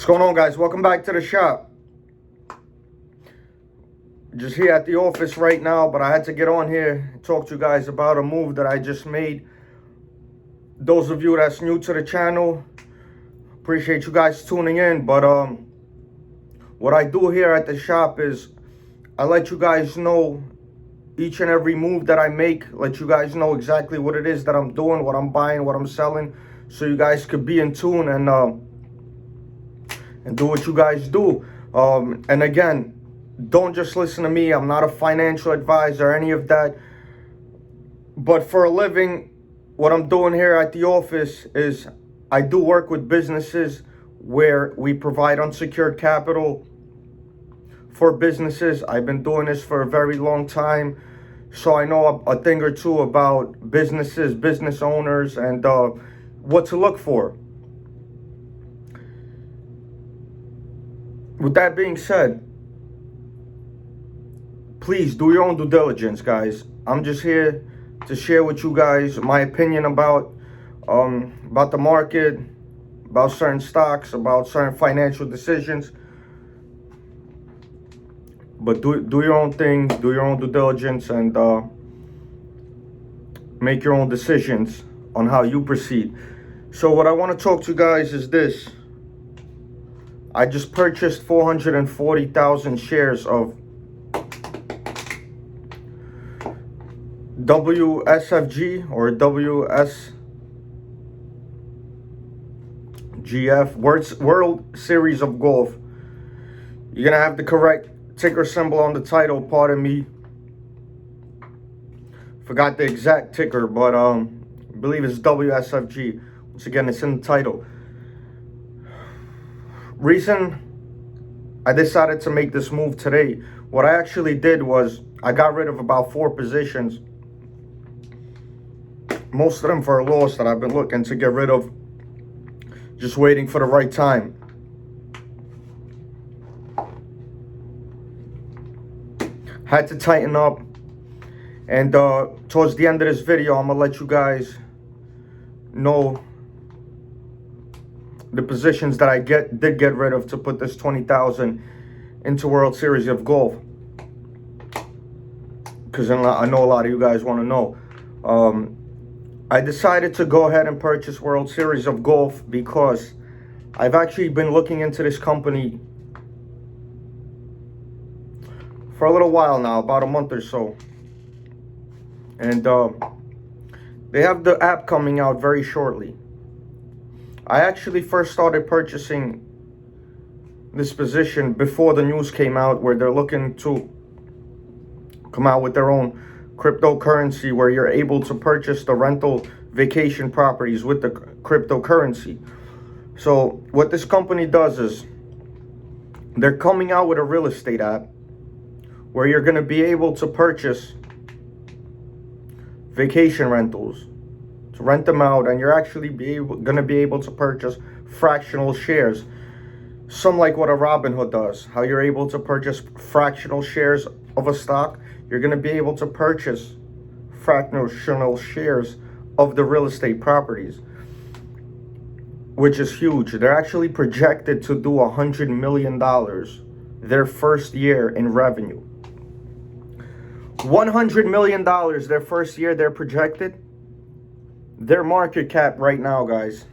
going on, guys? Welcome back to the shop. Just here at the office right now, but I had to get on here and talk to you guys about a move that I just made. Those of you that's new to the channel, appreciate you guys tuning in. But what I do here at the shop is I let you guys know each and every move that I make, let you guys know exactly what it is that I'm doing, what I'm buying, what I'm selling, so you guys could be in tune and do what you guys do. And again, don't just listen to me. I'm not a financial advisor or any of that. But for a living, what I'm doing here at the office is I do work with businesses where we provide unsecured capital for businesses. I've been doing this for a very long time, so I know a thing or two about businesses, business owners, and what to look for. With that being said, please do your own due diligence, guys. I'm just here to share with you guys my opinion about the market, about certain stocks, about certain financial decisions. But do your own thing, do your own due diligence, and make your own decisions on how you proceed. So what I want to talk to you guys is this. I just purchased 440,000 shares of WSFG or WSGF, World Series of Golf. You're going to have the correct ticker symbol on the title, pardon me. Forgot the exact ticker, but I believe it's WSFG. Once again, it's in the title. Reason I decided to make this move today, what I actually did was I got rid of about 4 positions. Most of them for a loss that I've been looking to get rid of, just waiting for the right time. Had to tighten up, and towards the end of this video, I'm gonna let you guys know the positions that I did get rid of to put this 20,000 into World Series of Golf, because I know a lot of you guys want to know. I decided to go ahead and purchase World Series of Golf because I've actually been looking into this company for a little while now, about a month or so. And they have the app coming out very shortly. I actually first started purchasing this position before the news came out, where they're looking to come out with their own cryptocurrency where you're able to purchase the rental vacation properties with the cryptocurrency. So what this company does is they're coming out with a real estate app where you're going to be able to purchase vacation rentals, to rent them out, and you're actually going to be able to purchase fractional shares, some like what a Robinhood does, how you're able to purchase fractional shares of a stock. You're going to be able to purchase fractional shares of the real estate properties, which is huge. They're actually projected to do $100 million their first year in revenue. $100 million their first year, they're projected. Their market cap right now, guys,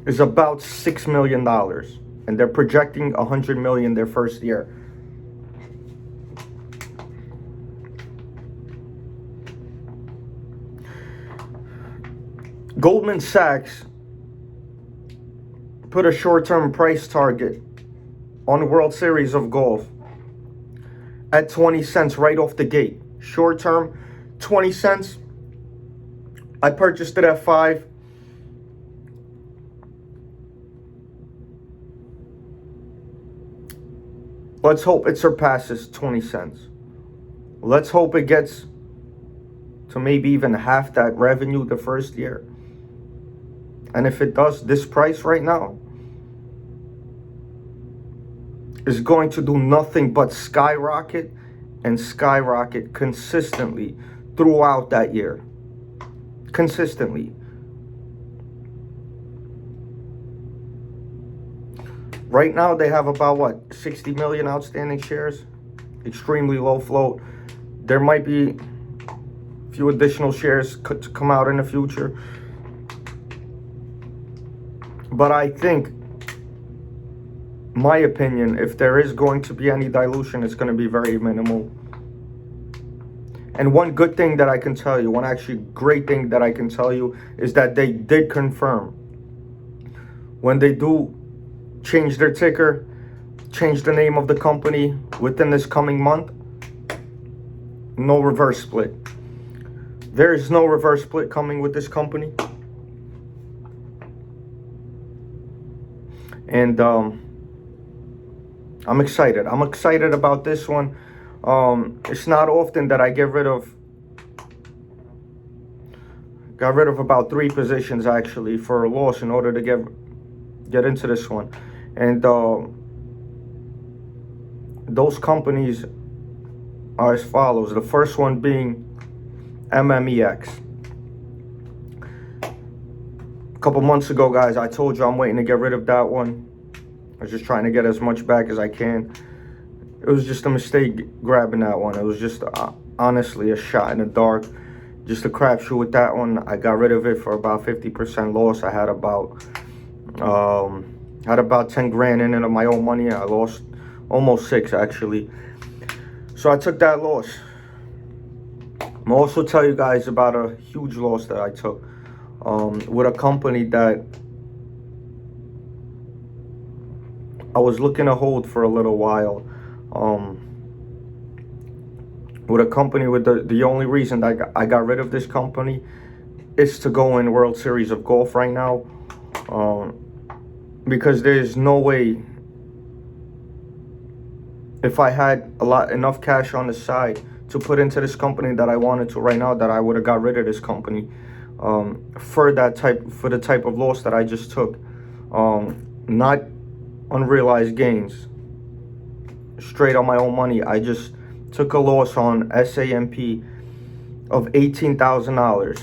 is about $6 million. And they're projecting $100 million their first year. Goldman Sachs put a short-term price target on the World Series of Golf at 20 cents right off the gate. Short term, 20 cents. I purchased it at 5. Let's hope it surpasses 20 cents. Let's hope it gets to maybe even half that revenue the first year. And if it does, this price right now is going to do nothing but skyrocket and skyrocket consistently throughout that year. Consistently. Right now they have about what, 60 million outstanding shares, extremely low float. There might be a few additional shares to come out in the future, but I think, my opinion, if there is going to be any dilution, it's going to be very minimal. And one good thing that I can tell you, one actually great thing that I can tell you, is that they did confirm when they do change their ticker, change the name of the company within this coming month, no reverse split. There is no reverse split coming with this company. And I'm excited. I'm excited about this one. It's not often that I got rid of about 3 positions actually for a loss in order to get into this one. And those companies are as follows. The first one being MMEX. A couple months ago, guys, I told you I'm waiting to get rid of that one. I was just trying to get as much back as I can. It was just a mistake grabbing that one. It was just honestly a shot in the dark. Just a crapshoot with that one. I got rid of it for about 50% loss. I had about 10 grand in it of my own money. I lost almost 6 actually. So I took that loss. I'm also tell you guys about a huge loss that I took with a company that I was looking to hold for a little while. With a company with the only reason that I got rid of this company is to go in World Series of Golf right now, because there's no way, if I had enough cash on the side to put into this company that I wanted to right now, that I would have got rid of this company for the type of loss that I just took. Not unrealized gains, straight on my own money. I just took a loss on SAMP of $18,000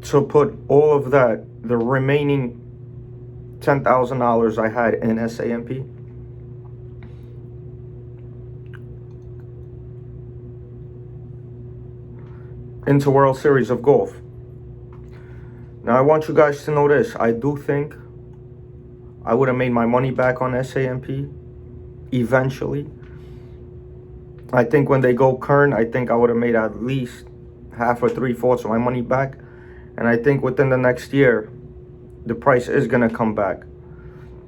to put all of that, the remaining $10,000 I had in SAMP, into World Series of Golf. Now I want you guys to know this. I do think I would have made my money back on SAMP eventually. I think when they go current, I think I would have made at least half or 3/4 of my money back. And I think within the next year, the price is going to come back.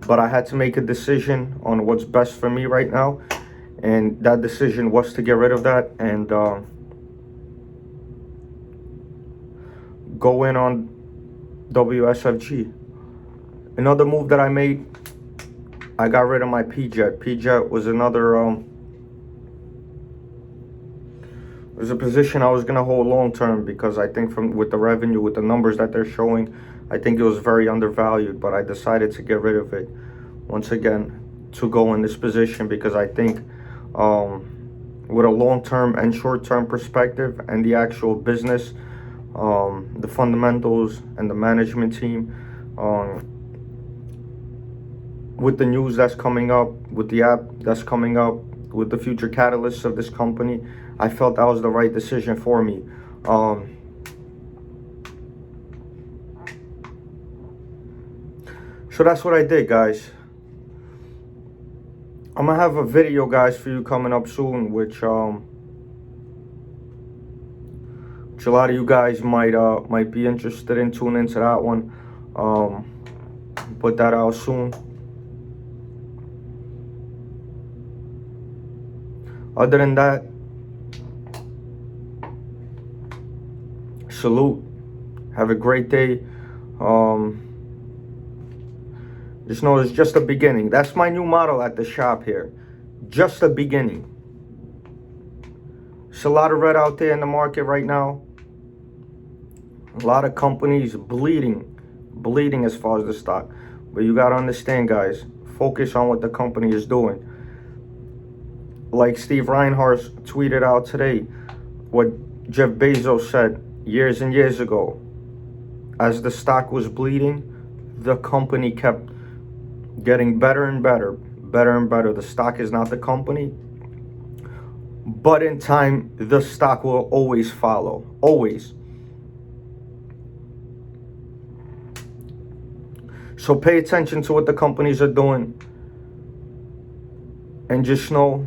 But I had to make a decision on what's best for me right now. And that decision was to get rid of that and go in on WSFG. Another move that I made, I got rid of my PJet. PJet was another it was a position I was going to hold long term, because I think with the revenue, with the numbers that they're showing, I think it was very undervalued. But I decided to get rid of it once again to go in this position, because I think with a long-term and short-term perspective and the actual business, the fundamentals and the management team, with the news that's coming up, with the app that's coming up, with the future catalysts of this company, I felt that was the right decision for me. So that's what I did, guys. I'm gonna have a video, guys, for you coming up soon, which a lot of you guys might be interested in. Tune into that one. Put that out soon. Other than that, salute. Have a great day. Just know it's just the beginning. That's my new motto at the shop here. Just the beginning. There's a lot of red out there in the market right now. A lot of companies bleeding as far as the stock. But you got to understand, guys, focus on what the company is doing. Like Steve Reinhardt tweeted out today, what Jeff Bezos said years and years ago. As the stock was bleeding, the company kept getting better and better, better and better. The stock is not the company, but in time, the stock will always follow, always. So pay attention to what the companies are doing, and just know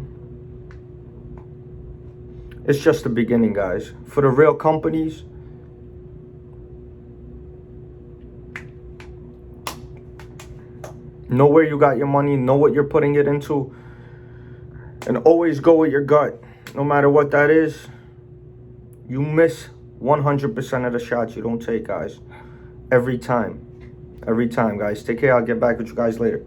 it's just the beginning, guys. For the real companies, know where you got your money, know what you're putting it into, and always go with your gut. No matter what that is, you miss 100% of the shots you don't take, guys. Every time. Every time, guys. Take care. I'll get back with you guys later.